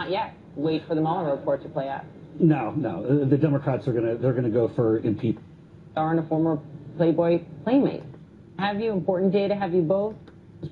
not yet. Wait for the Mueller report to play out. No. The Democrats are gonna go for impeachment. Are a former Playboy playmate. Have you important data? Have you both?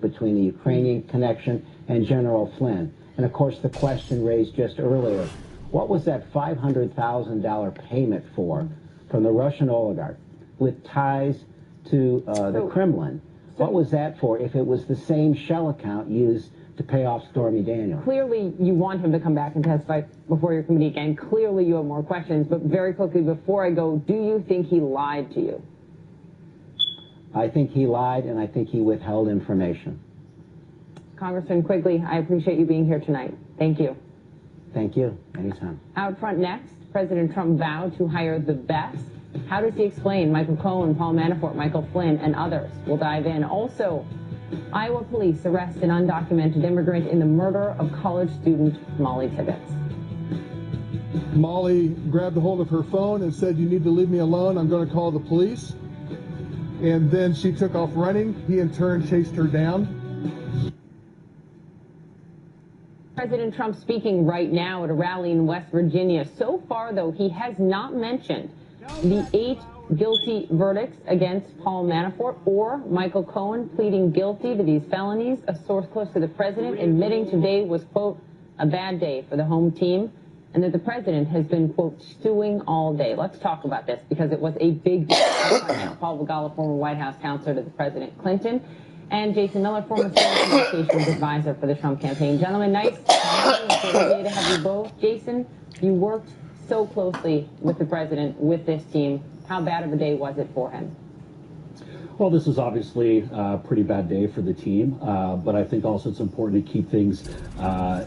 Between the Ukrainian connection and General Flynn, and of course the question raised just earlier: what was that $500,000 payment for from the Russian oligarch with ties to the Kremlin? What was that for if it was the same shell account used to pay off Stormy Daniels? Clearly, you want him to come back and testify before your committee again. Clearly, you have more questions. But very quickly, before I go, do you think he lied to you? I think he lied, and I think he withheld information. Congressman Quigley, I appreciate you being here tonight. Thank you. Thank you. Anytime. Out front next, President Trump vowed to hire the best. How does he explain Michael Cohen, Paul Manafort, Michael Flynn, and others? We'll dive in. Also, Iowa police arrest an undocumented immigrant in the murder of college student Molly Tibbetts. Molly grabbed a hold of her phone and said, "You need to leave me alone. I'm going to call the police." And then she took off running. He in turn chased her down. President Trump speaking right now at a rally in West Virginia. So far, though, he has not mentioned the 8 guilty verdicts against Paul Manafort or Michael Cohen pleading guilty to these felonies. A source close to the president admitting today was, quote, a bad day for the home team, and that the president has been, quote, stewing all day. Let's talk about this because it was a big deal. Paul Vigala, former White House counselor to the President Clinton, and Jason Miller, former Foreign Communications advisor for the Trump campaign. Gentlemen, nice to have you both. Jason, you worked so closely with the president, with this team. How bad of a day was it for him? Well, this is obviously a pretty bad day for the team, but I think also it's important to keep things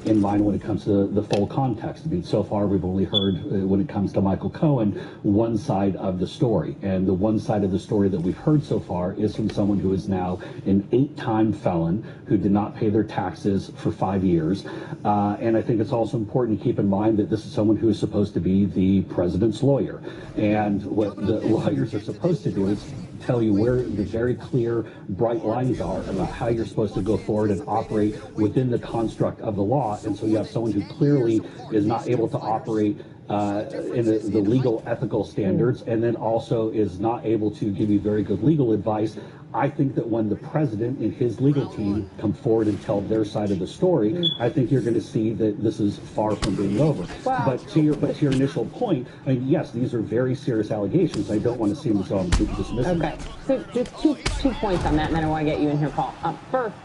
in mind when it comes to the full context. I mean, so far we've only heard, when it comes to Michael Cohen, one side of the story. And the one side of the story that we've heard so far is from someone who is now an 8-time felon who did not pay their taxes for 5 years. And I think it's also important to keep in mind that this is someone who is supposed to be the president's lawyer. And what the lawyers are supposed to do is tell you where the very clear, bright lines are about how you're supposed to go forward and operate within the construct of the law. And so you have someone who clearly is not able to operate in the legal ethical standards, and then also is not able to give you very good legal advice. I think that when the president and his legal team come forward and tell their side of the story, I think you're going to see that this is far from being over. Wow. But to your initial point, I mean, yes, these are very serious allegations. I don't want to seem as though I'm dismissing. Okay, so just two points on that, and then I want to get you in here, Paul. First,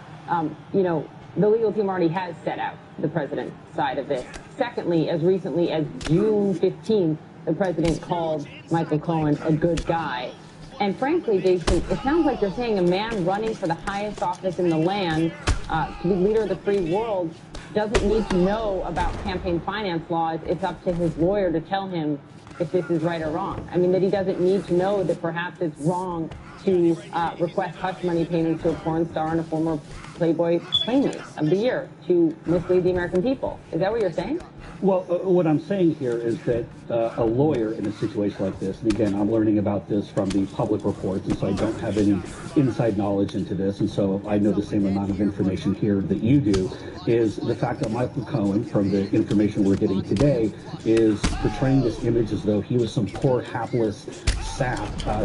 you know, the legal team already has set out the president's side of this. Secondly, as recently as June 15th, the president called Michael Cohen a good guy. And frankly, Jason, it sounds like you're saying a man running for the highest office in the land, to be leader of the free world, doesn't need to know about campaign finance laws. It's up to his lawyer to tell him if this is right or wrong. I mean, that he doesn't need to know that perhaps it's wrong to request hush money payments to a porn star and a former Playboy playmate of the year to mislead the American people. Is that what you're saying? Well, what I'm saying here is that a lawyer in a situation like this, and again, I'm learning about this from the public reports, and so I don't have any inside knowledge into this, and so I know the same amount of information here that you do, is the fact that Michael Cohen, from the information we're getting today, is portraying this image as though he was some poor, hapless sap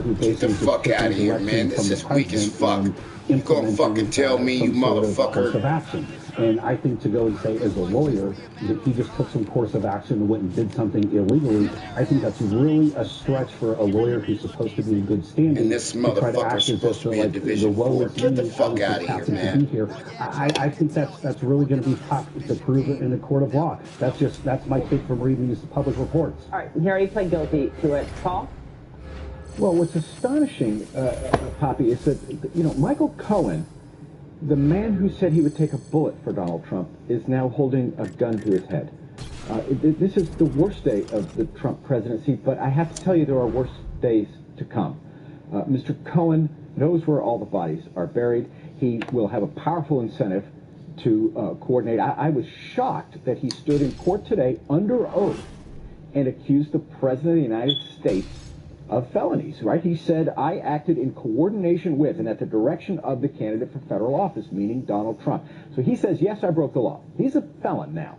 who basically... Get the fuck out of here, man. This is weak as fuck. You gonna fucking tell me, you motherfucker. Of action. And I think to go and say as a lawyer that he just took some course of action and went and did something illegally, I think that's really a stretch for a lawyer who's supposed to be in good standing. And this motherfucker's supposed to be in Division 4. Get the fuck out of here, man. I think that's really going to be tough to prove it in the court of law. That's my take from reading these public reports. All right, he already pled guilty to it. Paul? Well, what's astonishing, Poppy, is that, you know, Michael Cohen, the man who said he would take a bullet for Donald Trump, is now holding a gun to his head. This is the worst day of the Trump presidency, but I have to tell you there are worse days to come. Mr. Cohen knows where all the bodies are buried. He will have a powerful incentive to coordinate. I was shocked that he stood in court today under oath and accused the President of the United States of felonies, right? He said, I acted in coordination with and at the direction of the candidate for federal office, meaning Donald Trump. So he says, yes, I broke the law. He's a felon now.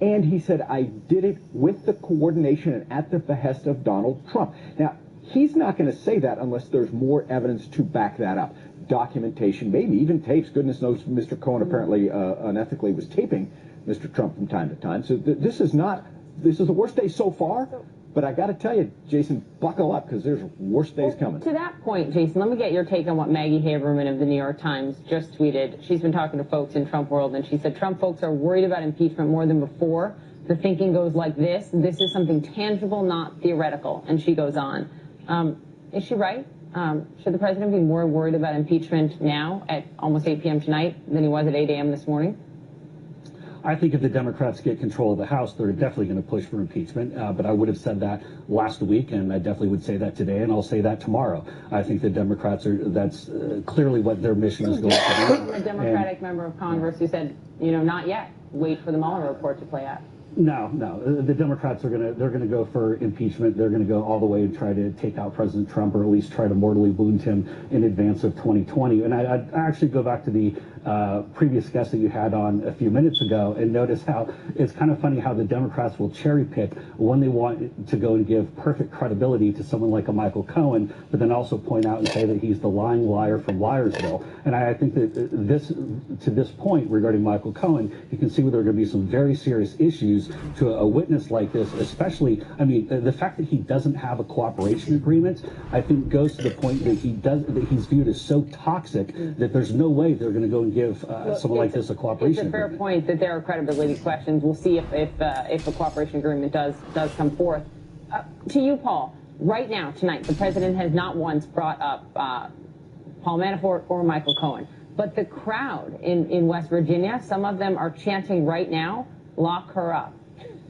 And he said, I did it with the coordination and at the behest of Donald Trump. Now, he's not going to say that unless there's more evidence to back that up. Documentation, maybe even tapes. Goodness knows Mr. Cohen apparently unethically was taping Mr. Trump from time to time. So this is the worst day so far. But I got to tell you, Jason, buckle up because there's worse days coming. To that point, Jason, let me get your take on what Maggie Haberman of the New York Times just tweeted. She's been talking to folks in Trump world, and she said Trump folks are worried about impeachment more than before. The thinking goes like this. This is something tangible, not theoretical. And she goes on. Is she right? Should the president be more worried about impeachment now at almost 8 p.m. tonight than he was at 8 a.m. this morning? I think if the Democrats get control of the House, they're definitely going to push for impeachment. But I would have said that last week, and I definitely would say that today, and I'll say that tomorrow. I think the Democrats that's clearly what their mission is going to be. A Democratic member of Congress who said, not yet. Wait for the Mueller report to play out. No. The Democrats they're going to go for impeachment. They're going to go all the way and try to take out President Trump, or at least try to mortally wound him in advance of 2020. And I'd actually go back to the previous guest that you had on a few minutes ago and notice how it's kind of funny how the Democrats will cherry pick when they want to go and give perfect credibility to someone like a Michael Cohen, but then also point out and say that he's the lying liar from Liarsville. And I think that to this point regarding Michael Cohen, you can see where there are going to be some very serious issues to a witness like this, especially, the fact that he doesn't have a cooperation agreement, I think goes to the point that he's viewed as so toxic that there's no way they're going to go and give someone like this a cooperation agreement. It's a fair point that there are credibility questions. We'll see if a cooperation agreement does come forth. To you, Paul, right now, tonight, the president has not once brought up Paul Manafort or Michael Cohen. But the crowd in West Virginia, some of them are chanting right now, lock her up.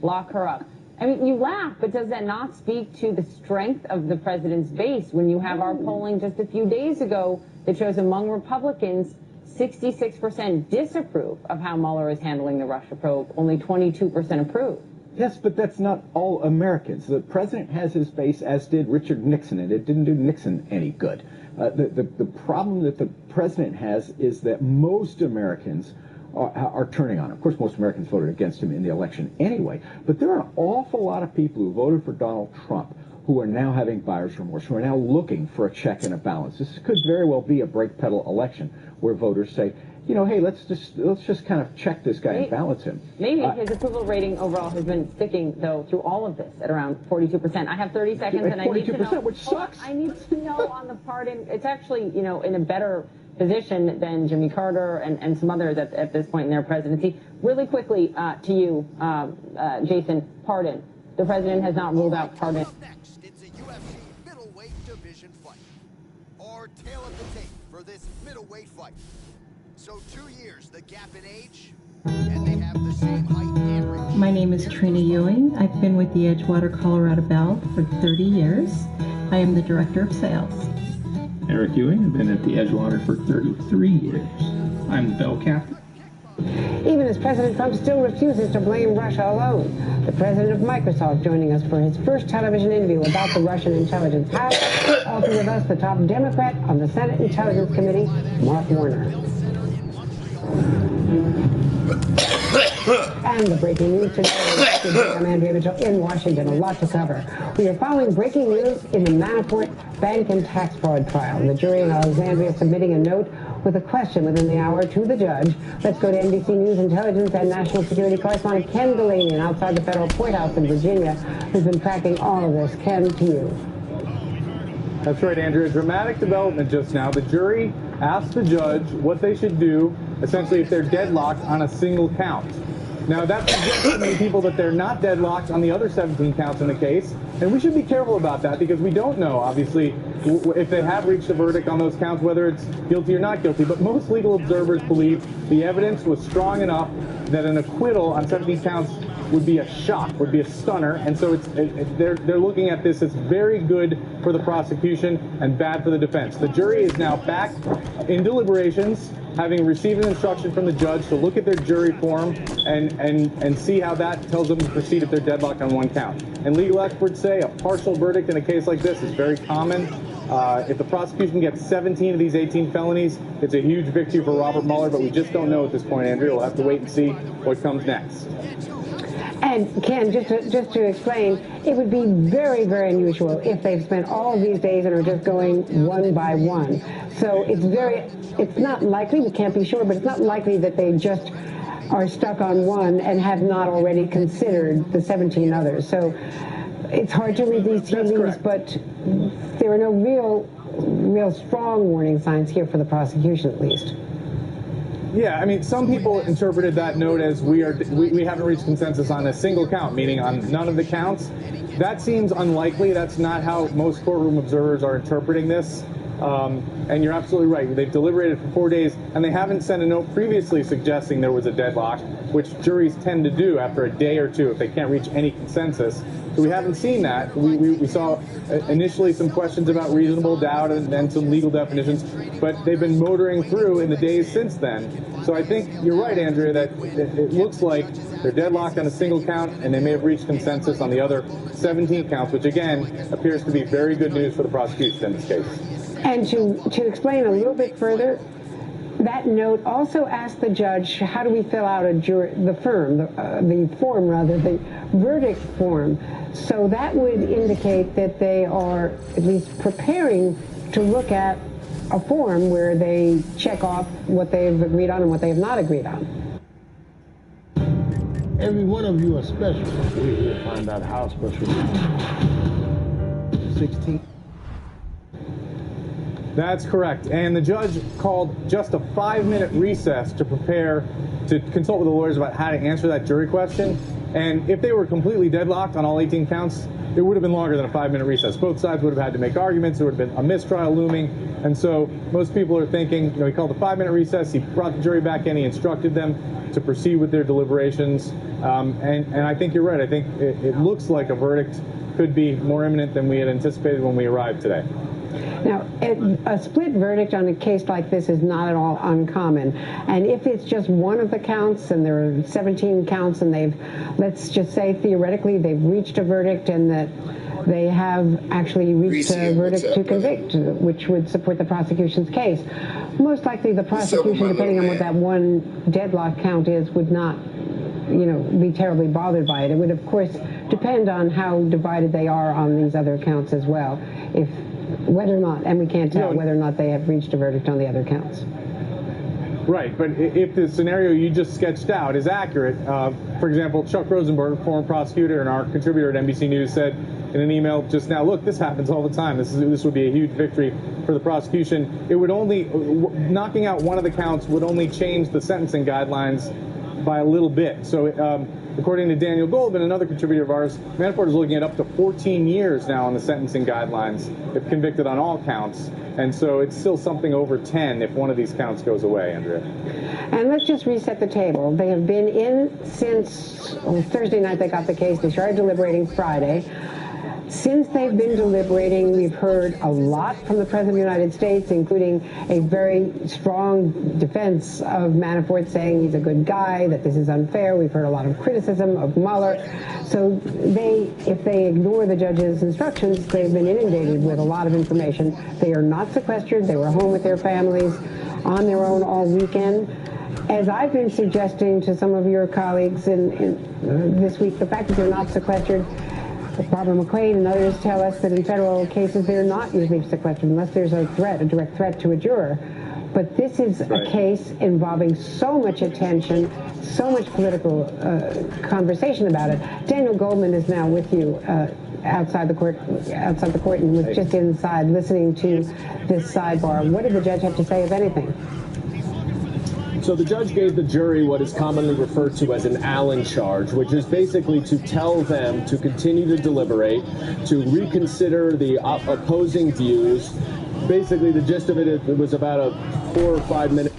Lock her up. You laugh, but does that not speak to the strength of the president's base when you have our polling just a few days ago that shows among Republicans, 66% disapprove of how Mueller is handling the Russia probe, only 22% approve? Yes, but that's not all Americans. The president has his base, as did Richard Nixon, and it didn't do Nixon any good. The problem that the president has is that most Americans are turning on him. Of course, most Americans voted against him in the election anyway, but there are an awful lot of people who voted for Donald Trump who are now having buyer's remorse, who are now looking for a check and a balance. This could very well be a brake pedal election where voters say, hey, let's just kind of check this guy and balance him. Maybe his approval rating overall has been sticking, though, through all of this at around 42%. I have 30 seconds, and I need to know. Which sucks. I need to know on the pardon. It's actually, in a better position than Jimmy Carter and some others at this point in their presidency. Really quickly to you, Jason, pardon. The president has not ruled out pardon. Next, it's a UFC middleweight division fight. Our tale of the tape for this middleweight fight. So 2 years, the gap in age, and they have the same height and reach. My name is Trina Ewing. I've been with the Edgewater, Colorado Bell for 30 years. I am the Director of Sales. Eric Ewing. I've been at the Edgewater for 33 years. I'm the Bell Captain. Even as President Trump still refuses to blame Russia alone. The president of Microsoft joining us for his first television interview about the Russian intelligence house. Also with us, the top Democrat on the Senate Intelligence Committee, Mark Warner. And the breaking news today. I'm Andrea Mitchell in Washington. A lot to cover. We are following breaking news in the Manafort bank and tax fraud trial. The jury in Alexandria submitting a note with a question within the hour to the judge. Let's go to NBC News intelligence and national security correspondent Ken Galanian outside the federal courthouse in Virginia, who's been tracking all of this. Ken, to you. That's right, Andrea. Dramatic development just now. The jury asked the judge what they should do, essentially, if they're deadlocked on a single count. Now, that suggests to many people that they're not deadlocked on the other 17 counts in the case, and we should be careful about that because we don't know, obviously, if they have reached a verdict on those counts, whether it's guilty or not guilty. But most legal observers believe the evidence was strong enough that an acquittal on 17 counts would be a shock, would be a stunner, and so they're looking at this as very good for the prosecution and bad for the defense. The jury is now back in deliberations, having received an instruction from the judge to look at their jury form and see how that tells them to proceed if they're deadlocked on one count. And legal experts say a partial verdict in a case like this is very common. If the prosecution gets 17 of these 18 felonies, it's a huge victory for Robert Mueller, but we just don't know at this point, Andrea. We'll have to wait and see what comes next. And Ken, just to explain, it would be very, very unusual if they've spent all of these days and are just going one by one. So it's not likely, we can't be sure, but it's not likely that they just are stuck on one and have not already considered the 17 others. So it's hard to read these tea leaves, but there are no real strong warning signs here for the prosecution, at least. Yeah, I mean, some people interpreted that note as we haven't reached consensus on a single count, meaning on none of the counts. That seems unlikely. That's not how most courtroom observers are interpreting this. And you're absolutely right. They've deliberated for 4 days, and they haven't sent a note previously suggesting there was a deadlock, which juries tend to do after a day or two if they can't reach any consensus. So we haven't seen that. We saw initially some questions about reasonable doubt and then some legal definitions, but they've been motoring through in the days since then. So I think you're right, Andrea, that it looks like they're deadlocked on a single count, and they may have reached consensus on the other 17 counts, which again appears to be very good news for the prosecution in this case. And to explain a little bit further, that note also asked the judge, how do we fill out the verdict form? So that would indicate that they are at least preparing to look at a form where they check off what they've agreed on and what they have not agreed on. Every one of you are special. We're here to find out how special you are. 16. That's correct. And the judge called just a 5-minute recess to prepare to consult with the lawyers about how to answer that jury question. And if they were completely deadlocked on all 18 counts, it would have been longer than a 5-minute recess. Both sides would have had to make arguments. There would have been a mistrial looming. And so most people are thinking, he called a 5-minute recess. He brought the jury back in. He instructed them to proceed with their deliberations. And I think you're right. I think it looks like a verdict could be more imminent than we had anticipated when we arrived today. Now, a split verdict on a case like this is not at all uncommon. And if it's just one of the counts, and there are 17 counts, and let's just say theoretically they've reached a verdict and that they have actually reached a verdict to convict, which would support the prosecution's case. Most likely the prosecution, depending on what that one deadlock count is, would not be terribly bothered by it. It would, of course, depend on how divided they are on these other counts as well. Whether or not, and we can't tell whether or not they have reached a verdict on the other counts. Right, but if the scenario you just sketched out is accurate, for example, Chuck Rosenberg, former prosecutor and our contributor at NBC News, said in an email just now, look, this happens all the time. This would be a huge victory for the prosecution. It would only, knocking out one of the counts would only change the sentencing guidelines by a little bit. So according to Daniel Goldman, another contributor of ours, Manafort is looking at up to 14 years now on the sentencing guidelines if convicted on all counts. And so it's still something over 10 if one of these counts goes away, Andrea. And let's just reset the table. They have been in since Thursday night they got the case. They started deliberating Friday. Since they've been deliberating, we've heard a lot from the President of the United States, including a very strong defense of Manafort, saying he's a good guy, that this is unfair. We've heard a lot of criticism of Mueller. So if they ignore the judge's instructions, they've been inundated with a lot of information. They are not sequestered. They were home with their families on their own all weekend. As I've been suggesting to some of your colleagues in this week, the fact that they're not sequestered, Barbara McQuaid and others tell us that in federal cases they're not usually sequestered unless there's a direct threat to a juror. But this is a case involving so much attention, so much political conversation about it. Daniel Goldman is now with you outside the court, and was just inside listening to this sidebar. What did the judge have to say, if anything? So the judge gave the jury what is commonly referred to as an Allen charge, which is basically to tell them to continue to deliberate, to reconsider the opposing views. Basically, the gist of it was about a 4 or 5 minute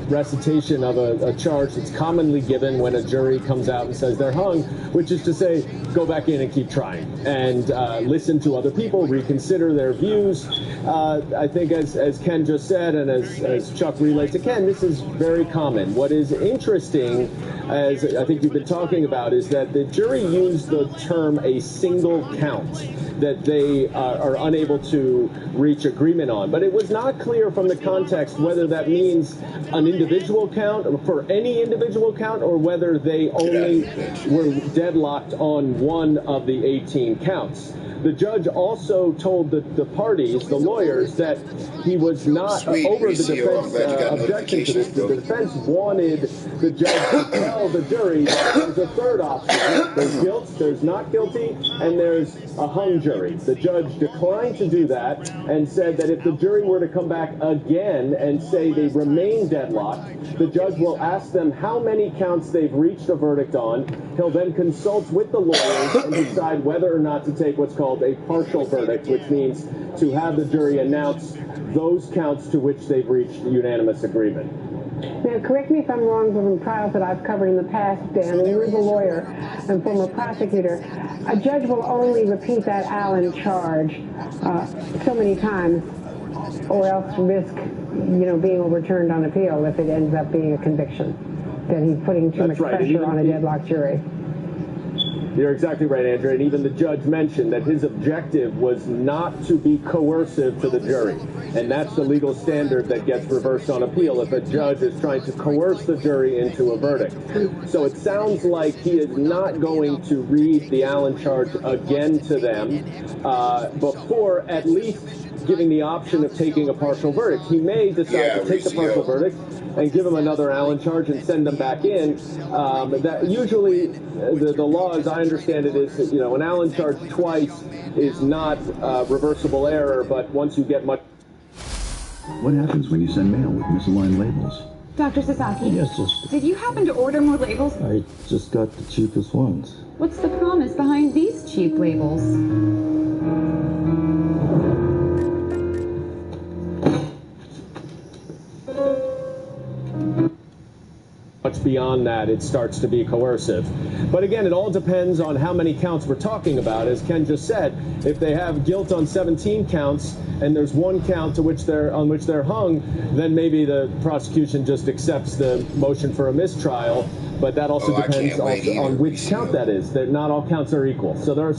recitation of a charge that's commonly given when a jury comes out and says they're hung, which is to say, go back in and keep trying and listen to other people, reconsider their views. I think as Ken just said, and as Chuck relayed to Ken, this is very common. What is interesting as I think you've been talking about, is that the jury used the term a single count that they are unable to reach agreement on. But it was not clear from the context whether that means an individual count for any individual count or whether they only were deadlocked on one of the 18 counts. The judge also told the parties, the lawyers, that he was not over the defense objection to this. The defense wanted the judge to tell the jury that there's a third option. There's guilt, there's not guilty, and there's a hung jury. The judge declined to do that and said that if the jury were to come back again and say they remain deadlocked, the judge will ask them how many counts they've reached a verdict on. He'll then consult with the lawyers and decide whether or not to take what's called a partial verdict, which means to have the jury announce those counts to which they've reached unanimous agreement. Now, correct me if I'm wrong, but in trials that I've covered in the past, Dan, and you're the lawyer and former prosecutor, a judge will only repeat that Allen charge so many times, or else risk, being overturned on appeal if it ends up being a conviction. That he's putting too much pressure on a deadlocked jury. You're exactly right, Andrea. And even the judge mentioned that his objective was not to be coercive to the jury. And that's the legal standard that gets reversed on appeal if a judge is trying to coerce the jury into a verdict. So it sounds like he is not going to read the Allen charge again to them before at least giving the option of taking a partial verdict. He may decide to take the partial verdict and give them another Allen charge and send them back in. That usually the law, as I understand it, is that, an Allen charge twice is not reversible error, but once you get much. What happens when you send mail with misaligned labels? Dr. Sasaki, Yes, sister. did you happen to order more labels? I just got the cheapest ones. What's the promise behind these cheap labels? Much beyond that, it starts to be coercive. But again, it all depends on how many counts we're talking about. As Ken just said, if they have guilt on 17 counts and there's one count on which they're hung, then maybe the prosecution just accepts the motion for a mistrial. But that also depends on which count that is. That not all counts are equal. So there are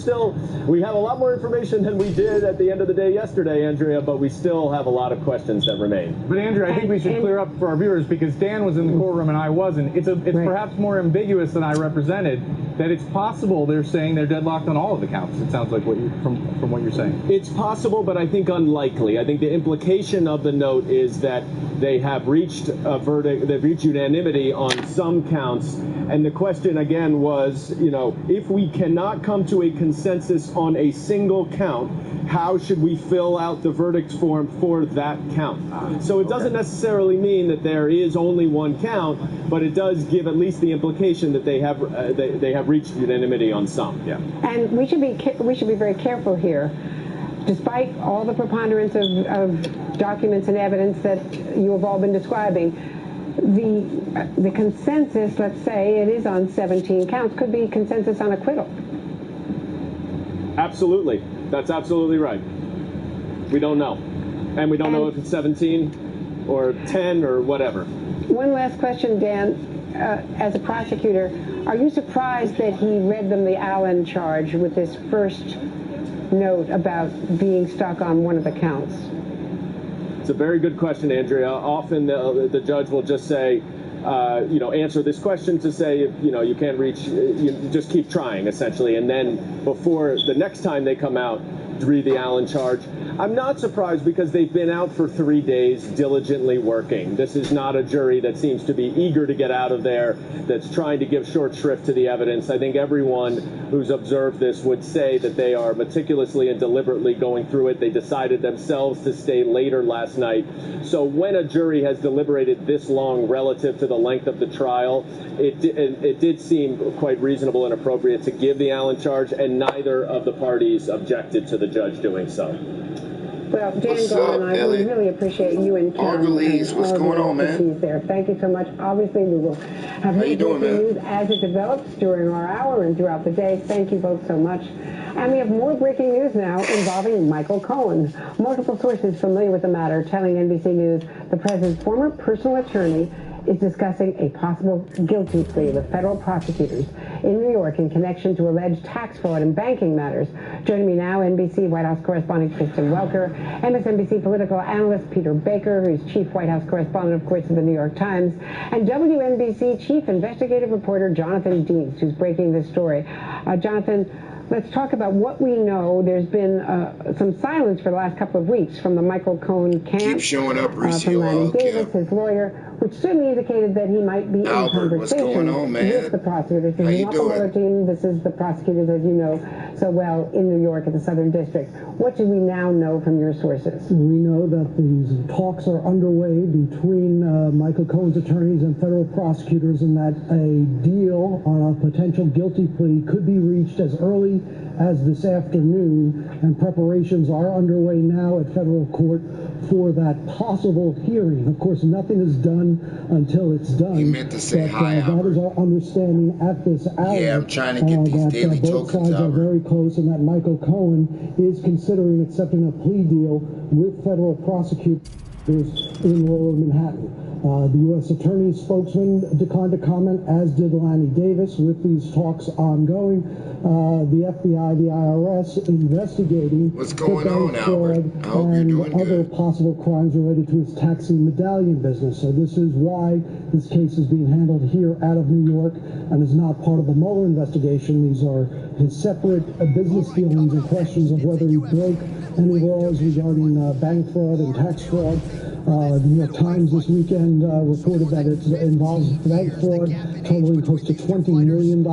we have a lot more information than we did at the end of the day yesterday, Andrea, but we still have a lot of questions that remain. But Andrea, I think we should clear up for our viewers, because Dan was in the courtroom and I wasn't. It's perhaps more ambiguous than I represented, that it's possible they're saying they're deadlocked on all of the counts. It sounds like from what you're saying. It's possible, but I think unlikely. I think the implication of the note is that they have reached a verdict, they've reached unanimity on some counts. And the question again was, if we cannot come to a consensus on a single count, how should we fill out the verdict form for that count? So it doesn't necessarily mean that there is only one count, but it does give at least the implication that they have reached unanimity on some. Yeah. And we should be very careful here. Despite all the preponderance of documents and evidence that you have all been describing, the consensus, let's say it is on 17 counts, could be consensus on acquittal. Absolutely. That's absolutely right. We don't know. And we don't know if it's 17 or 10 or whatever. One last question, Dan. As a prosecutor, are you surprised that he read them the Allen charge with this first note about being stuck on one of the counts? It's a very good question, Andrea. Often the judge will just say, answer this question to say, you can't reach, you just keep trying, essentially. And then before the next time they come out, read the Allen charge. I'm not surprised because they've been out for 3 days diligently working. This is not a jury that seems to be eager to get out of there, that's trying to give short shrift to the evidence. I think everyone who's observed this would say that they are meticulously and deliberately going through it. They decided themselves to stay later last night. So when a jury has deliberated this long relative to the length of the trial, it did seem quite reasonable and appropriate to give the Allen charge, and neither of the parties objected to the judge doing so. Well, Dan Gold and I really appreciate you and Karen. What's going on, man? There. Thank you so much. Obviously, we will have more news as it develops during our hour and throughout the day. Thank you both so much. And we have more breaking news now involving Michael Cohen. Multiple sources familiar with the matter telling NBC News the president's former personal attorney is discussing a possible guilty plea with federal prosecutors in New York in connection to alleged tax fraud and banking matters. Joining me now, NBC White House correspondent Kristen Welker, MSNBC political analyst Peter Baker, who's chief White House correspondent, of course, of the New York Times, and WNBC chief investigative reporter Jonathan Deans, who's breaking this story. Jonathan, let's talk about what we know. There's been some silence for the last couple of weeks from the Michael Cohen camp. Keep showing up, Reese. From Lanny Davis, his lawyer, which certainly indicated that he might be Albert, in what's going on, man? with the prosecutors. This How is you not doing? the Mueller team. This is the prosecutors, as you know so well, in New York at the Southern District. What do we now know from your sources? We know that these talks are underway between Michael Cohen's attorneys and federal prosecutors, and that a deal on a potential guilty plea could be reached as early as this afternoon, and preparations are underway now at federal court for that possible hearing. Of course, nothing is done until it's done. You meant to say hi, that Albert. is our understanding at this hour. Yeah, I'm trying to get these daily both tokens, sides are Albert. very close, and that Michael Cohen is considering accepting a plea deal with federal prosecutors in lower Manhattan. The U.S. Attorney's spokesman declined to comment, as did Lanny Davis, with these talks ongoing. The FBI, the IRS investigating What's going the on, bank Albert? fraud I hope you're and doing other good. possible crimes related to his taxi medallion business. So this is why this case is being handled here out of New York and is not part of the Mueller investigation. These are his separate business dealings and questions of whether he broke any laws regarding bank fraud and tax fraud. The New York Times this weekend reported that it involves bank fraud totaling close to $20 million.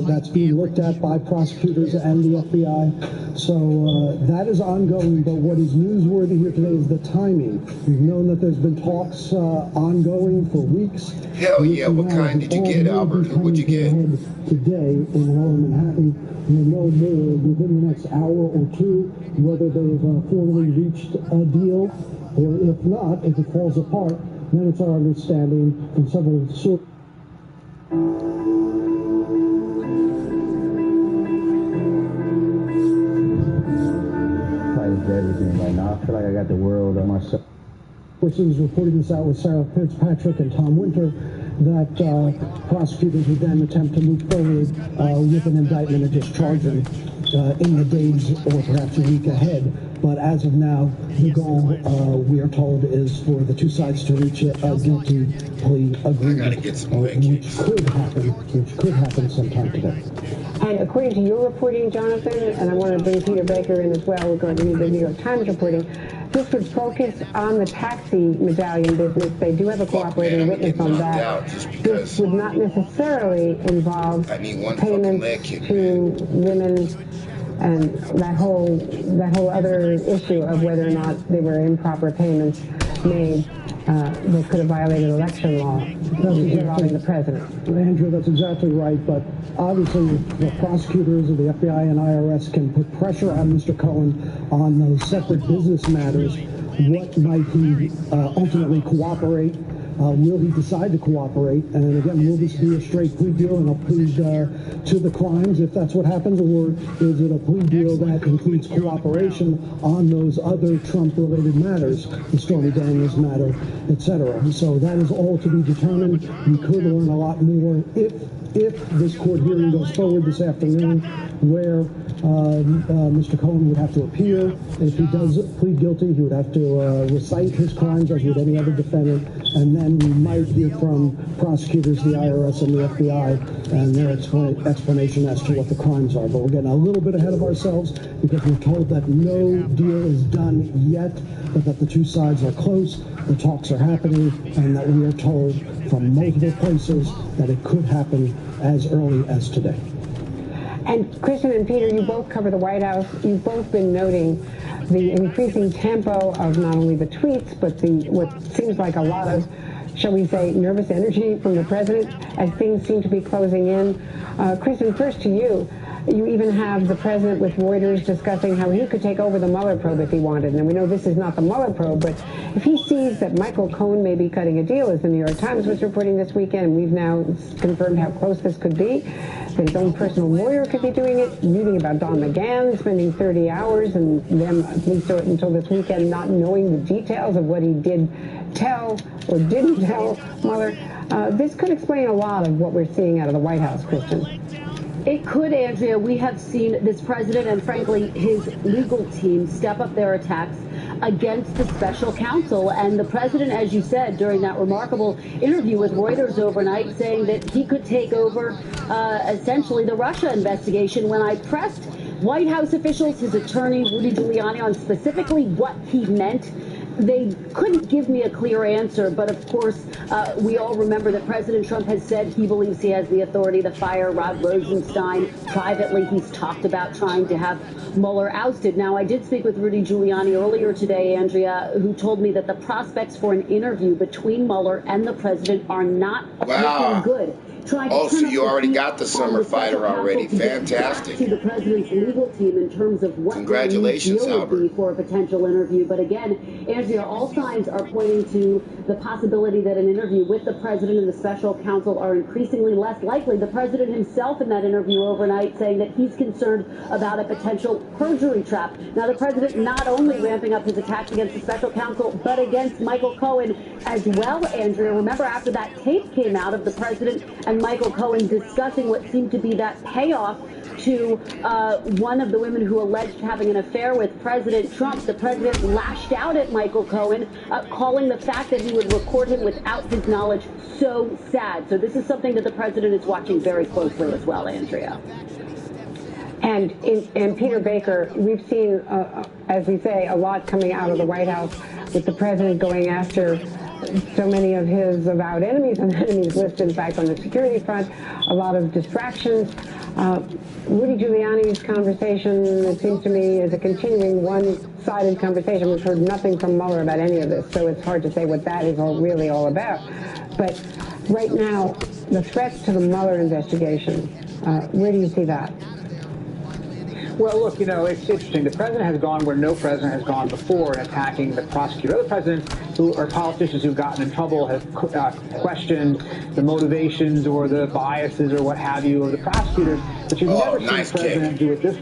That's being looked at by prosecutors and the FBI. So that is ongoing, but what is newsworthy here today is the timing. We've known that there's been talks ongoing for weeks. Hell yeah, what kind did you get, Albert? What'd you get? Today in lower Manhattan, we'll know more within the next hour or two whether they've formally reached a deal, or if not, if it falls apart, then it's our understanding from several sources. Everything right now. I feel like I got the world on myself. Sources reporting this out with Sarah Fitzpatrick and Tom Winter, that prosecutors would then attempt to move forward with an indictment and discharge him in the days or perhaps a week ahead. But as of now, the goal, we are told, is for the two sides to reach a guilty plea agreement, which could happen sometime today. And according to your reporting, Jonathan, and I want to bring Peter Baker in as well regarding the New York Times reporting, this would focus on the taxi medallion business. They do have a cooperating witness on that. This would not necessarily involve payments to women and that whole other issue of whether or not they were improper payments made. They could have violated election law involving the president. Andrew, that's exactly right, but obviously the prosecutors of the FBI and IRS can put pressure on Mr. Cohen on those separate business matters. What might he ultimately cooperate? Will he decide to cooperate? And again, will this be a straight plea deal and a plea to the crimes, if that's what happens, or is it a plea deal that includes cooperation on those other Trump-related matters, the Stormy Daniels matter, etc.? So that is all to be determined. We could learn a lot more if this court hearing goes forward this afternoon, where Mr. Cohen would have to appear. If he does plead guilty, he would have to recite his crimes as would any other defendant, and then we might hear from prosecutors, the IRS, and the FBI, and their explanation as to what the crimes are. But we're getting a little bit ahead of ourselves because we're told that no deal is done yet, but that the two sides are close, the talks are happening, and that we are told from multiple places that it could happen as early as today. And Kristen and Peter, you both cover the White House. You've both been noting the increasing tempo of not only the tweets, but what seems like a lot of, shall we say, nervous energy from the president as things seem to be closing in. Kristen, first to you. You even have the president with Reuters discussing how he could take over the Mueller probe if he wanted. And we know this is not the Mueller probe, but if he sees that Michael Cohen may be cutting a deal, as the New York Times was reporting this weekend, and we've now confirmed how close this could be, that his own personal lawyer could be doing it, reading about Don McGahn spending 30 hours and them, at least until this weekend, not knowing the details of what he did tell or didn't tell Mueller. This could explain a lot of what we're seeing out of the White House, Kristen. It could, Andrea. We have seen this president and, frankly, his legal team step up their attacks against the special counsel. And the president, as you said, during that remarkable interview with Reuters overnight, saying that he could take over essentially the Russia investigation. When I pressed White House officials, his attorney, Rudy Giuliani, on specifically what he meant, they couldn't give me a clear answer, but of course, we all remember that President Trump has said he believes he has the authority to fire Rod Rosenstein. Privately, he's talked about trying to have Mueller ousted. Now, I did speak with Rudy Giuliani earlier today, Andrea, who told me that the prospects for an interview between Mueller and the president are not looking good. Oh, so you already got the summer fighter already. Fantastic. To the president's legal team in terms of what congratulations, the deal would be Albert, for a potential interview. But again, Andrea, all signs are pointing to the possibility that an interview with the president and the special counsel are increasingly less likely. The president himself in that interview overnight saying that he's concerned about a potential perjury trap. Now, the president not only ramping up his attacks against the special counsel, but against Michael Cohen as well, Andrea. Remember, after that tape came out of the president and Michael Cohen discussing what seemed to be that payoff to one of the women who alleged having an affair with President Trump, the president lashed out at Michael Cohen, calling the fact that he would record him without his knowledge so sad. So this is something that the president is watching very closely as well, Andrea. And Peter Baker, we've seen, as we say, a lot coming out of the White House with the president going after so many of his avowed enemies on the enemies list, in fact, on the security front, a lot of distractions. Rudy Giuliani's conversation, it seems to me, is a continuing one-sided conversation. We've heard nothing from Mueller about any of this, so it's hard to say what that is really all about. But right now, the threats to the Mueller investigation, where do you see that? Well, look, you know, it's interesting. The president has gone where no president has gone before in attacking the prosecutor. Other presidents who are politicians who've gotten in trouble have questioned the motivations or the biases or what have you of the prosecutors. But you've never seen a president do what this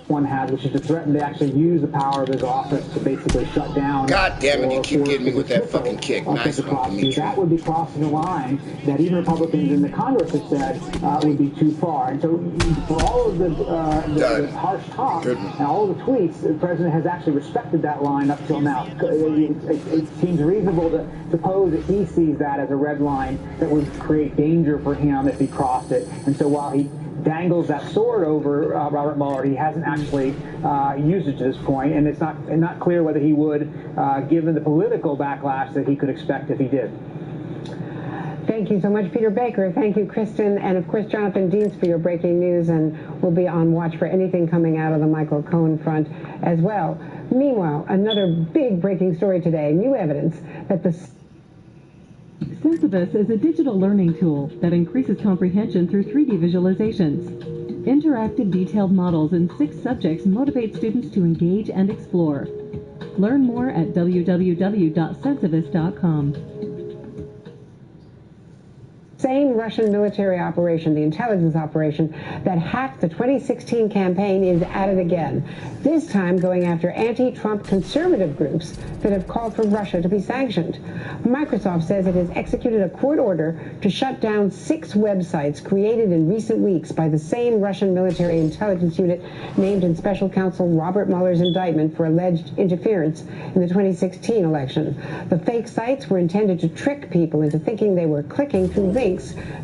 one has, which is to threaten to actually use the power of his office to basically shut down. God damn it, you keep getting me with that fucking kick. Nice one, Dimitri. That would be crossing the line that even Republicans in the Congress have said would be too far. And so for all of the harsh talk and all the tweets, the president has actually respected that line up till now. It seems reasonable to suppose that he sees that as a red line that would create danger for him if he crossed it. And so while he dangles that sword over Robert Mueller, he hasn't actually used it to this point, and it's not clear whether he would, given the political backlash that he could expect if he did. Thank you so much, Peter Baker. Thank you, Kristen, and of course, Jonathan Deans, for your breaking news, and we'll be on watch for anything coming out of the Michael Cohen front as well. Meanwhile, another big breaking story today, new evidence that the Sensibus is a digital learning tool that increases comprehension through 3D visualizations. Interactive detailed models in 6 subjects motivate students to engage and explore. Learn more at www.sensibus.com. Same Russian military operation, the intelligence operation that hacked the 2016 campaign, is at it again, this time going after anti-Trump conservative groups that have called for Russia to be sanctioned. Microsoft says it has executed a court order to shut down 6 websites created in recent weeks by the same Russian military intelligence unit named in Special Counsel Robert Mueller's indictment for alleged interference in the 2016 election. The fake sites were intended to trick people into thinking they were clicking through links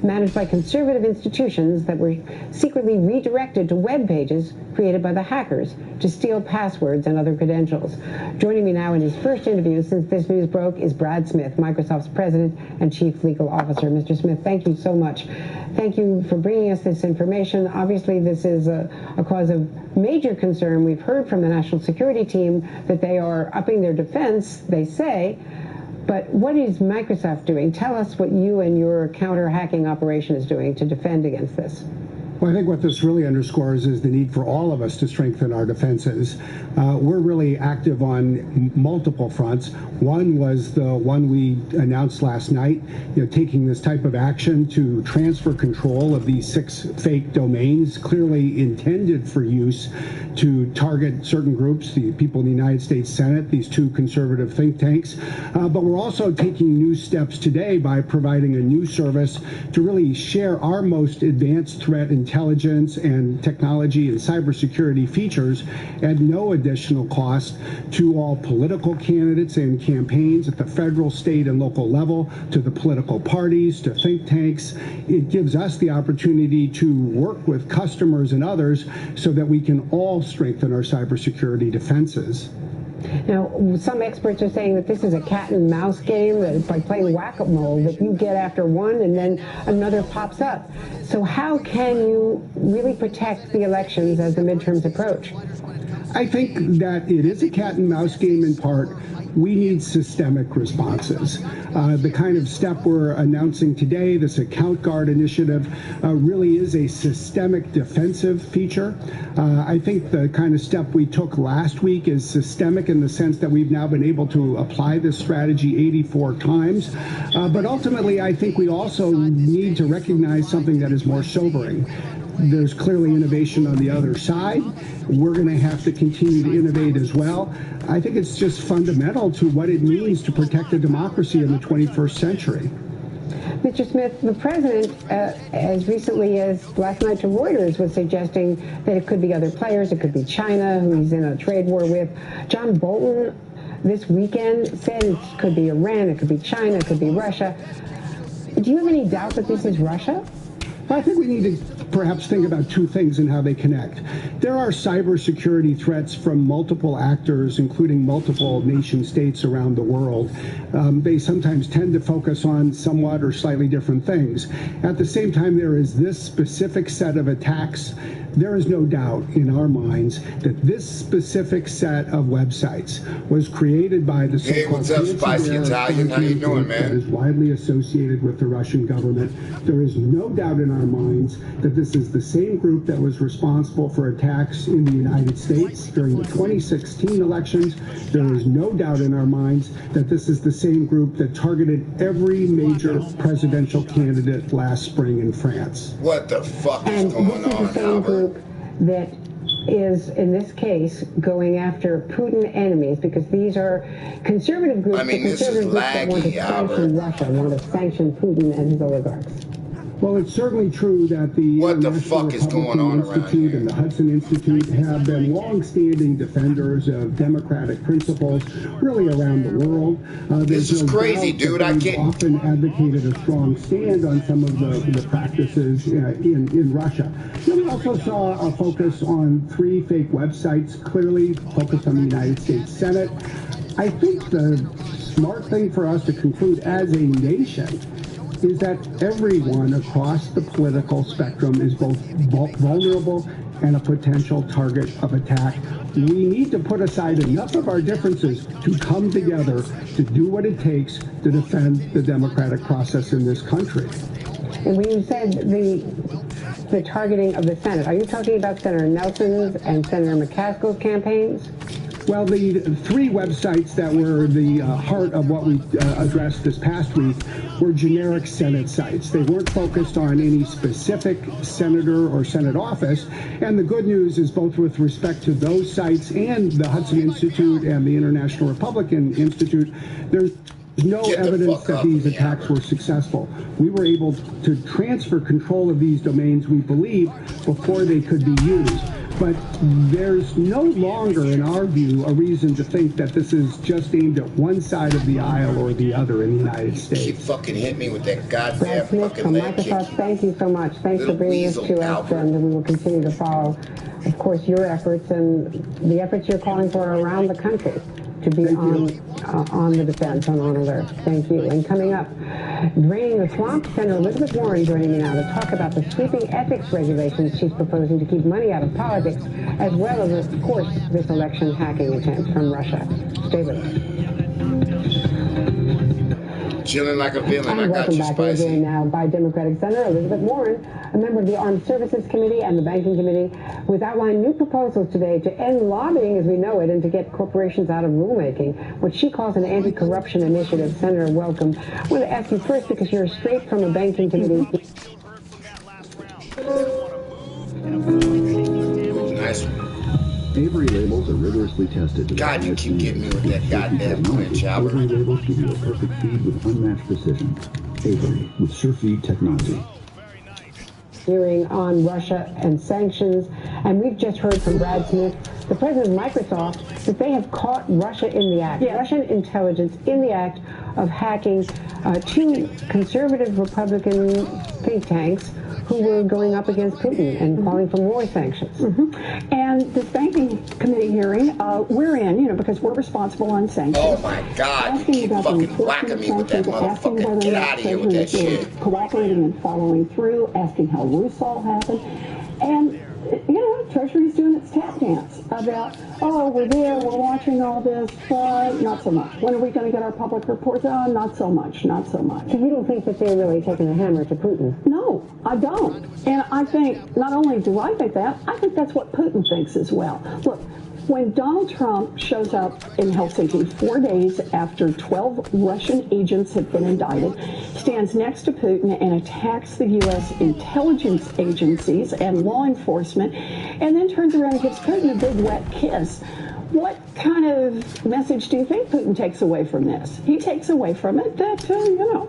managed by conservative institutions that were secretly redirected to web pages created by the hackers to steal passwords and other credentials. Joining me now in his first interview since this news broke is Brad Smith, Microsoft's president and chief legal officer. Mr. Smith, thank you so much. Thank you for bringing us this information. Obviously, this is a cause of major concern. We've heard from the national security team that they are upping their defense, they say. But what is Microsoft doing? Tell us what you and your counter-hacking operation is doing to defend against this. Well, I think what this really underscores is the need for all of us to strengthen our defenses. We're really active on multiple fronts. One was the one we announced last night, taking this type of action to transfer control of these 6 fake domains, clearly intended for use to target certain groups, the people in the United States Senate, these 2 conservative think tanks. But we're also taking new steps today by providing a new service to really share our most advanced threat intelligence and technology and cybersecurity features at no additional cost to all political candidates and campaigns at the federal, state, and local level, to the political parties, to think tanks. It gives us the opportunity to work with customers and others so that we can all strengthen our cybersecurity defenses. Now, some experts are saying that this is a cat and mouse game, that it's like playing whack-a-mole, that you get after one and then another pops up. So how can you really protect the elections as the midterms approach? I think that it is a cat and mouse game in part. We need systemic responses. The kind of step we're announcing today, this Account Guard initiative, really is a systemic defensive feature. I think the kind of step we took last week is systemic in the sense that we've now been able to apply this strategy 84 times. But ultimately, I think we also need to recognize something that is more sobering. There's clearly innovation on the other side. We're going to have to continue to innovate as well. I think it's just fundamental to what it means to protect a democracy in the 21st century. Mr. Smith, the president, as recently as last night to Reuters, was suggesting that it could be other players. It could be China, who he's in a trade war with. John Bolton this weekend said it could be Iran, it could be China, it could be Russia. Do you have any doubt that this is Russia? Well, I think we need to perhaps think about 2 things and how they connect. There are cybersecurity threats from multiple actors, including multiple nation states around the world. They sometimes tend to focus on somewhat or slightly different things. At the same time, there is this specific set of attacks. There is no doubt in our minds that this specific set of websites was created by the Hey, what's up, Spicy Italian? How you doing, man? That is widely associated with the Russian government. There is no doubt in our minds that this is the same group that was responsible for attacks in the United States during the 2016 elections. There is no doubt in our minds that this is the same group that targeted every major presidential candidate last spring in France. What the fuck is going on, Albert? That is, in this case, going after Putin enemies, because these are conservative groups, conservative groups that want to sanction Russia, want to sanction Putin and his oligarchs. Well, it's certainly true that the fuck is going on around Institute and the Hudson Institute have been long-standing defenders of democratic principles, really around the world. This is crazy, dude. I can't. Often advocated a strong stand on some of the practices in Russia. Then we also saw a focus on 3 fake websites, clearly focused on the United States Senate. I think the smart thing for us to conclude as a nation is that everyone across the political spectrum is both vulnerable and a potential target of attack. We need to put aside enough of our differences to come together to do what it takes to defend the democratic process in this country. And when you said the targeting of the Senate, are you talking about Senator Nelson's and Senator McCaskill's campaigns? Well, the 3 websites that were the heart of what we addressed this past week were generic Senate sites. They weren't focused on any specific senator or Senate office. And the good news is, both with respect to those sites and the Hudson Institute and the International Republican Institute, there's no evidence that these attacks were successful. We were able to transfer control of these domains, we believe, before they could be used. But there's no longer, in our view, a reason to think that this is just aimed at one side of the aisle or the other in the United States. Keep fucking hit me with that goddamn fucking from leg kick. Microsoft, thank you so much. Thanks for bringing this to us, and we will continue to follow, of course, your efforts and the efforts you're calling for around the country to be on the defense, on alert. Thank you. And coming up, draining the swamp, Senator Elizabeth Warren joining me now to talk about the sweeping ethics regulations she's proposing to keep money out of politics, as well as, of course, this election hacking attempt from Russia. Stay with us. chilling like a villain. I And got welcome you, back. We're Spicy. joined now by Democratic Senator Elizabeth Warren, a member of the Armed Services Committee and the Banking Committee, who has outlined new proposals today to end lobbying as we know it and to get corporations out of rulemaking, what she calls an anti-corruption initiative. Senator, welcome. I want to ask you first, because you're straight from a Banking Committee. Nice. Avery labels are rigorously tested. God, you keep getting me with that goddamn clinch, Albert. Avery labels give you a perfect feed with unmatched precision. Avery with SureFeed technology. Hearing on Russia and sanctions, and we've just heard from Brad Smith, the president of Microsoft, that they have caught Russia in the act, Russian intelligence in the act of hacking two conservative Republican think tanks who were going up against Putin and calling for more sanctions. And this banking committee hearing, we're in, because we're responsible on sanctions. Oh my God, you keep fucking whacking me with that motherfucker. Get out of here with that shit. Cooperating and following through, asking how Rusal happened. And, Treasury's doing its tap dance about, oh, we're there, we're watching all this, but not so much. When are we going to get our public reports? Oh, not so much, not so much. So you don't think that they're really taking the hammer to Putin? No, I don't. And I think, not only do I think that, I think that's what Putin thinks as well. Look, when Donald Trump shows up in Helsinki 4 days after 12 Russian agents have been indicted, stands next to Putin and attacks the U.S. intelligence agencies and law enforcement, and then turns around and gives Putin a big wet kiss, what kind of message do you think Putin takes away from this? He takes away from it that,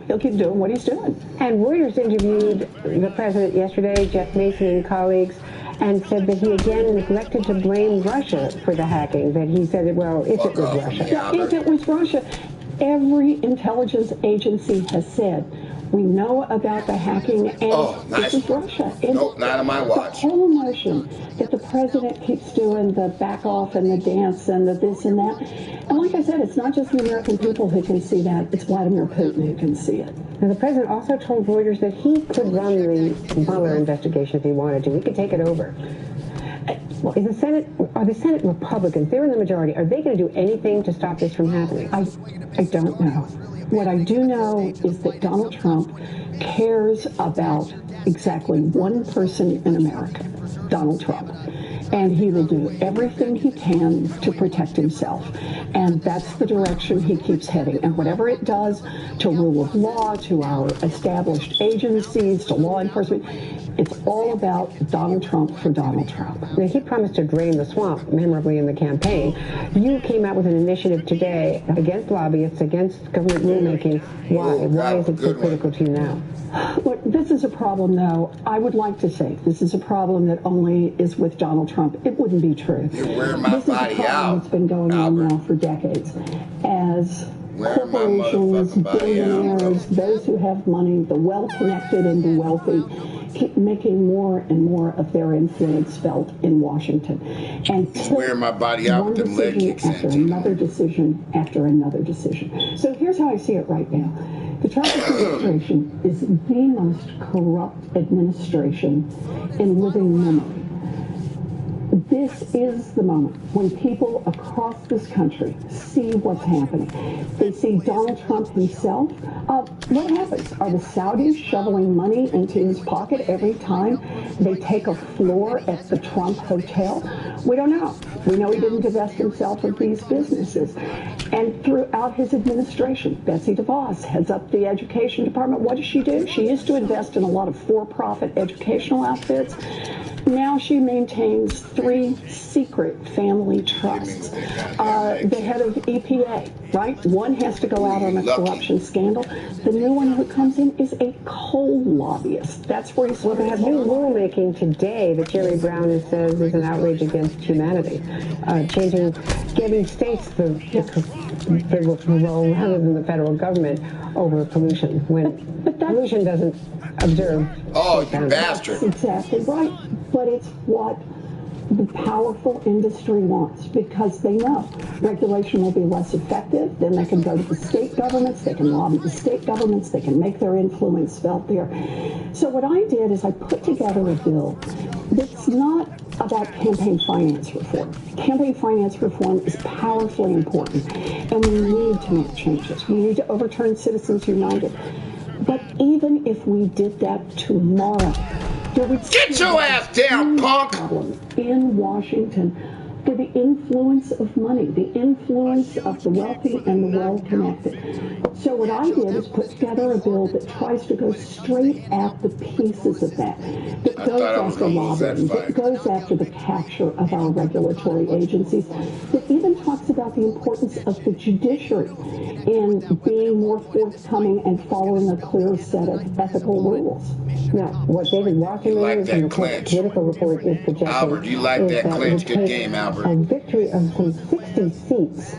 he'll keep doing what he's doing. And Reuters interviewed the president yesterday, Jeff Mason and colleagues, and said that he again neglected to blame Russia for the hacking, that he said, well, if it was Russia. Yeah, if it was Russia, every intelligence agency has said, we know about the hacking, and this is Russia. Nope, not on my watch. The whole notion that the president keeps doing the back off and the dance and the this and that. And like I said, it's not just the American people who can see that, it's Vladimir Putin who can see it. And the president also told Reuters that he could run the Mueller investigation if he wanted to. He could take it over. Are the Senate Republicans, they're in the majority, are they going to do anything to stop this from happening? I don't know. What I do know is that Donald Trump cares about exactly one person in America, Donald Trump. And he will do everything he can to protect himself. And that's the direction he keeps heading. And whatever it does to rule of law, to our established agencies, to law enforcement, it's all about Donald Trump for Donald Trump. Now, he promised to drain the swamp memorably in the campaign. You came out with an initiative today against lobbyists, against government rulemaking. Why? Why is it so critical to you now? Look, this is a problem, though. I would like to say this is a problem that only is with Donald Trump. It wouldn't be true. You're wearing my body out. This is a problem that's been going on now for decades. As corporations, billionaires, those who have money, the well-connected and the wealthy, keep making more and more of their influence felt in Washington. And wearing my body out with them leg kicks after another decision after another decision. So here's how I see it right now. The Trump administration is the most corrupt administration in living memory. This is the moment when people across this country see what's happening. They see Donald Trump himself. What happens? Are the Saudis shoveling money into his pocket every time they take a floor at the Trump Hotel? We don't know. We know he didn't divest himself of these businesses. And throughout his administration, Betsy DeVos heads up the education department. What does she do? She used to invest in a lot of for-profit educational outfits. Now she maintains 3 secret family trusts. The head of EPA, right? One has to go out on a corruption scandal. The new one who comes in is a coal lobbyist. That's where he's... Well, they have new rulemaking today that Jerry Brown says is an outrage against humanity, giving states the role rather than the federal government over pollution when pollution doesn't observe. Oh, you bastard. That's exactly right. But it's what the powerful industry wants, because they know regulation will be less effective. Then they can go to the state governments, they can lobby the state governments, they can make their influence felt there. So what I did is I put together a bill that's not about campaign finance reform. Campaign finance reform is powerfully important, and we need to make changes. We need to overturn Citizens United. But even if we did that tomorrow, there would get your ass down, punk! Problem in Washington for the influence of money, the influence of the wealthy and the well-connected. So what I did is put together a bill that tries to go straight at the pieces of that goes after lobbying, that goes after the capture of our regulatory agencies, that even talks about the importance of the judiciary in being more forthcoming and following a clear set of ethical rules. Now, what David Wasserman like from the that clinch. political report is projecting Albert, you like is that that clinch. it Good would game, take Albert. a victory of some 60 seats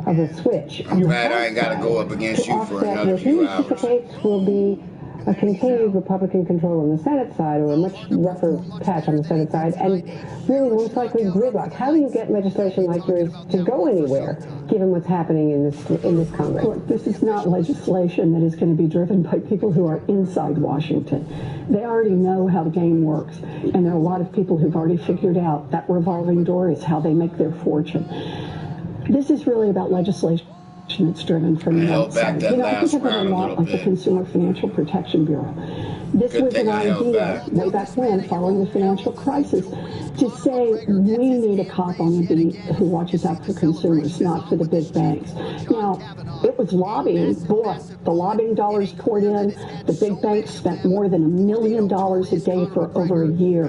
of a switch. I'm glad I ain't got to go up against you for another few hours. What he anticipates will be a continued Republican control on the Senate side, or a much rougher patch on the Senate side, and really most likely gridlock. How do you get legislation like yours to go anywhere, given what's happening in this Congress? Look, this is not legislation that is going to be driven by people who are inside Washington. They already know how the game works, and there are a lot of people who've already figured out that revolving door is how they make their fortune. This is really about legislation that's driven from the outside. You know, I think of it a lot like the Consumer Financial Protection Bureau. This was an idea way back when, following the financial crisis, to say we need a cop on the beat who watches out for consumers, not for the big banks. Now, it was lobbying. Boy, the lobbying dollars poured in. The big banks spent more than $1 million a day for over a year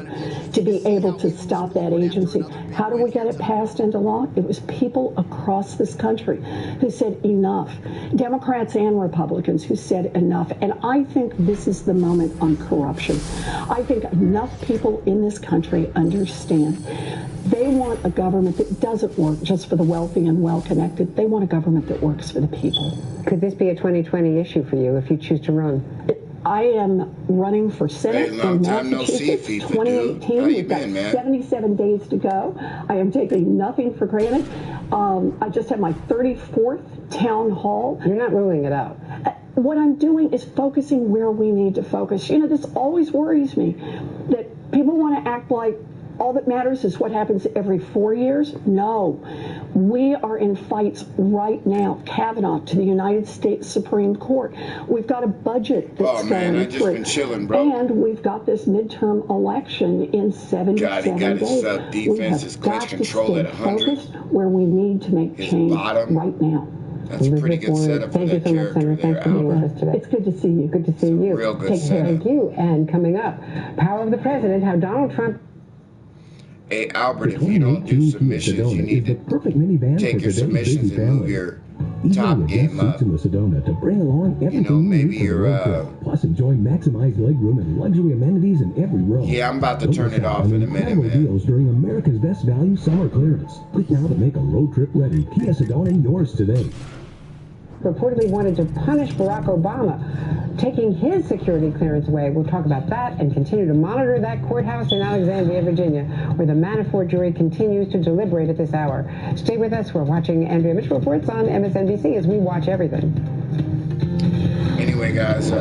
to be able to stop that agency. How do we get it passed into law? It was people across this country who said enough. Democrats and Republicans who said enough. And I think this is the moment on corruption. I think enough people in this country understand they want a government that doesn't work just for the wealthy and well-connected. They want a government that works for the people. Could this be a 2020 issue for you if you choose to run? I am running for Senate in Massachusetts, 2018. We've got 77 days to go. I am taking nothing for granted. I just had my 34th town hall. You're not ruling it out. What I'm doing is focusing where we need to focus. You know, this always worries me that people want to act like all that matters is what happens every 4 years. No, we are in fights right now. Kavanaugh to the United States Supreme Court. We've got a budget that's going I just through. Been chilling, bro. And we've got this midterm election in 77 days. We have got to stay focused where we need to make change right now. That's a pretty good setup for that character there, Thanks for being with us today. It's good to see you. Good to see you. Real good Take care. setup. Thank you. And coming up, Power of the President, how Donald Trump... Hey, Albert, if you don't do submissions, you need to take your submissions and move your top game up. To bring along you know, maybe you're, plus enjoy maximized legroom and luxury amenities in every row. Yeah, I'm about to turn it off in a minute, man. Deals during America's Best Value Summer Clearance. Click now to make a road trip ready. Kia Sedona yours today. Reportedly wanted to punish Barack Obama, taking his security clearance away. We'll talk about that and continue to monitor that courthouse in Alexandria, Virginia, where the Manafort jury continues to deliberate at this hour. Stay with us. We're watching Andrea Mitchell Reports on MSNBC as we watch everything. Anyway, guys,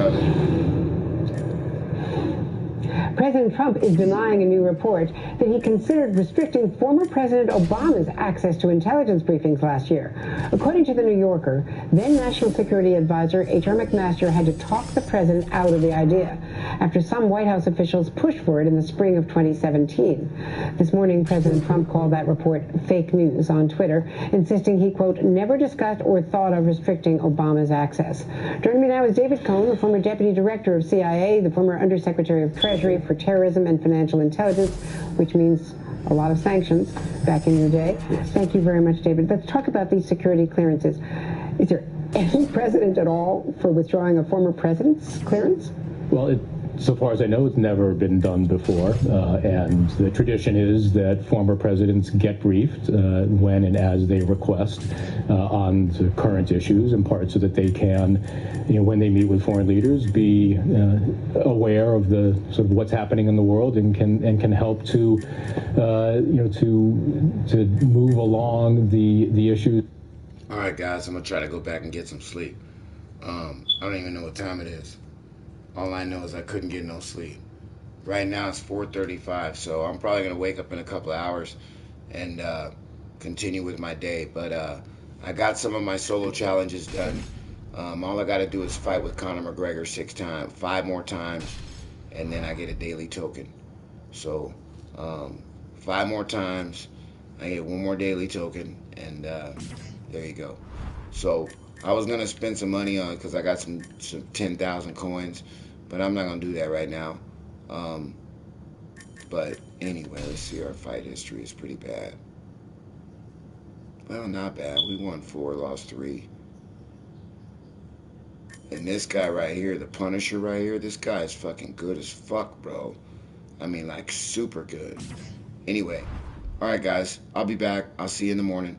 President Trump is denying a new report that he considered restricting former President Obama's access to intelligence briefings last year. According to The New Yorker, then National Security Advisor H.R. McMaster had to talk the president out of the idea after some White House officials pushed for it in the spring of 2017. This morning, President Trump called that report fake news on Twitter, insisting he, quote, never discussed or thought of restricting Obama's access. Joining me now is David Cohn, the former Deputy Director of CIA, the former Undersecretary of Treasury for Terrorism and Financial Intelligence, which means a lot of sanctions back in your day. Thank you very much, David. Let's talk about these security clearances. Is there any precedent at all for withdrawing a former president's clearance? Well, so far as I know, it's never been done before, and the tradition is that former presidents get briefed when and as they request on the current issues, in part so that they can, when they meet with foreign leaders, be aware of the sort of what's happening in the world and can help to, to move along the issues. All right, guys, I'm gonna try to go back and get some sleep. I don't even know what time it is. All I know is I couldn't get no sleep. Right now it's 4:35, so I'm probably gonna wake up in a couple of hours and continue with my day. But I got some of my solo challenges done. All I got to do is fight with Conor McGregor 5 more times, and then I get a daily token. So 5 more times, I get 1 more daily token, and there you go. So I was gonna spend some money on it because I got some 10,000 coins, but I'm not gonna do that right now. But anyway, let's see. Our fight history is pretty bad. Well, not bad. We won 4, lost 3. And this guy right here, the Punisher right here, this guy is fucking good as fuck, bro. I mean, like, super good. Anyway, all right, guys. I'll be back. I'll see you in the morning.